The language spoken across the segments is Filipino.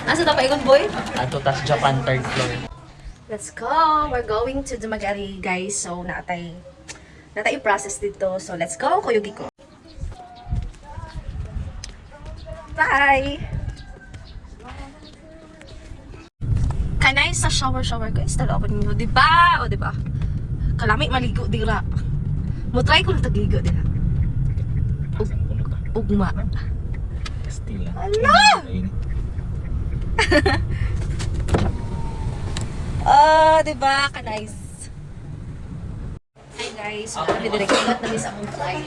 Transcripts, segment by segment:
Asa daw paigon boy? Ato tas Japan third floor. Let's go! We're going to Dumaguete, guys. So, natay process dito. So, let's go, Kuyugi ko. Bye! Kanay sa shower, guys. Tala ako ninyo. Diba? O, diba? Kalami maligo, dira. Mutry ko na tagligo, dira. Ugma. Stila. Ala! Oh, diba? Ka-nice. Hi guys, kami direct na namin sa akong flight.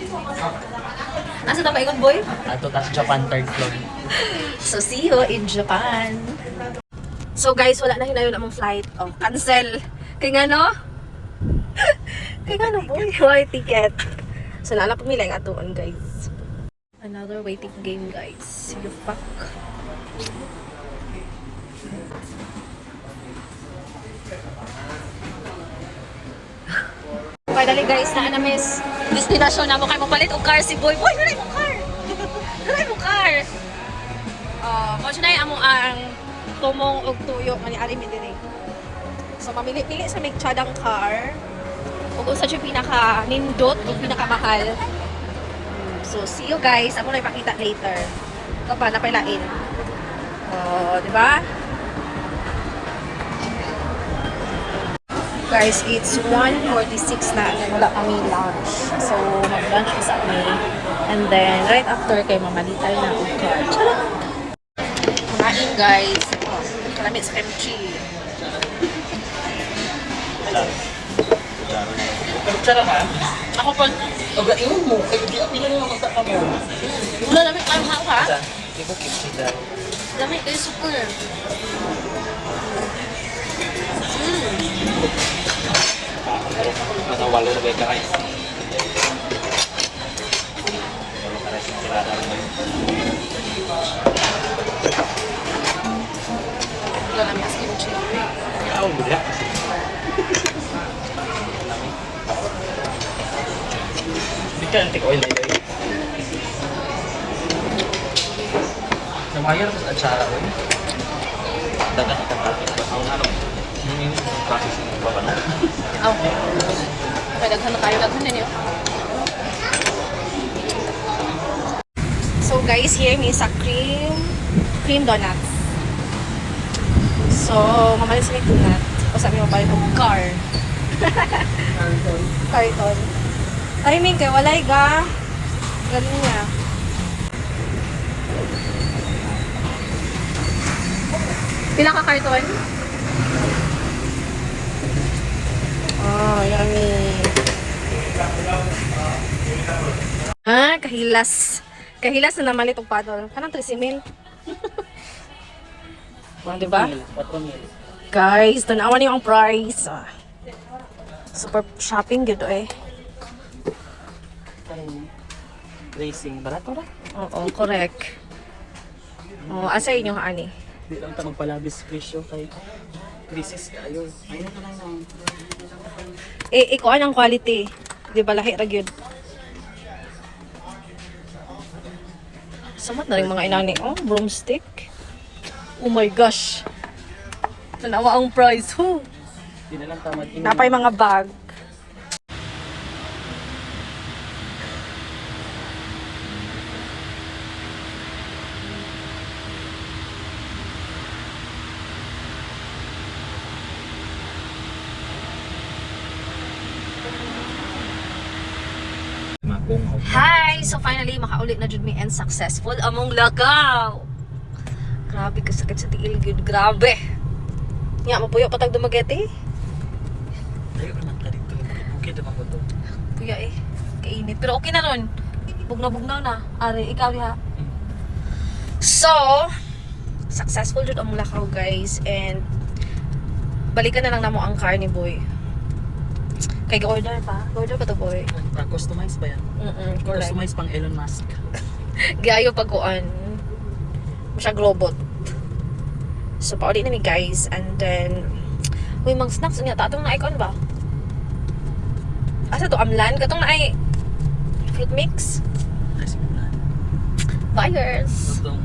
Asa na paigon boy? Ato tas Japan third floor. So see you in Japan. So guys, wala na hinayon among flight. Oh, cancel. Kaya nga no? Kaya nga no boy, why ticket? So nala pumila yung atuan guys. Another waiting game guys. You fuck. Finally guys, na miss destination na mo kay mapalit og car si boy. Boy, wala mo car. Wala mo car. Mo siya amo ang tumong og tuyo kani ari mi dire. So mamili-pili sa may tsadang car. Ug sa siya pinaka nindot ug pinaka mahal. So see you guys. Ako na ipakita later. Ito pa napailain. Di ba? Guys, it's 1:46 na. Wala kami lunch. So, mag-lunch isa kami. And then, right after kay mamalitan na og car. Charot! Kumain guys. Kalamit sa kimchi. Tsara ka? Ako pa. Oga, iwan mo. Kaya di apila na yung magtaka mo. Wala lamit kayo ha? Saan? Di ko kimchi dahil. Lamit kayo super. Nasa walo na ba guys? Walo ka rin sila na rin. Wala lamit sa kimchi. Ako, bila. Hindi ka antik oil na yun. Namayar sa atsara ko yun. Dagat ka tapos. Ang ano? Yung process ng babano. Okay. Okay, daghan na kayo. Daghan na niyo. So guys, here may isa cream donuts. So, mamalis may donut. Tapos sabi mo balik ng car. Carton. Ay, min kay walay ga. Galing niya. Pila ka karton? Oh, yummy. Ah, kahilas. Kahilas na namalit og padol. Kanang 13,000. Diba? 4,000. Guys, tanawan niyo ang price. Super shopping gito eh. Racing, barato ra? Oo, correct. Oh, asa inyo ani? Di lang ta magpalabis presyo kay crisis kayo. Ayun na lang. Ikuan ang quality. Di ba lahi ra gyud? Samat na rin mga inani. Oh, broomstick. Oh my gosh. Tanawa ang price. Huh. Di na lang ta mag-inom. Napay mga bag. Hi! So finally, makaulit na jud mi and successful among lakaw. Grabe ka sakit sa tiil gyud, grabe. Nya mapuyo patag Dumaguete. Tayo naman ka dito. Bukid naman ko to. Puya eh, kainit. Pero okay na ron. Bugnaw na. Are, ikaw ha. So, successful jud among lakaw guys. And balikan na lang namo ang car ni boy. Kay ga-order pa. Order pa to boy. Customize ba yan? Correct. Customize pang Elon Musk. Gayo pagkuan. Masyag robot. So, pauli na mi guys. And then, uy, mga snacks niya. Tatong na icon ba? Asa to? Amlan? Katong na ay fruit mix? Ay, sige na. Buyers! Itong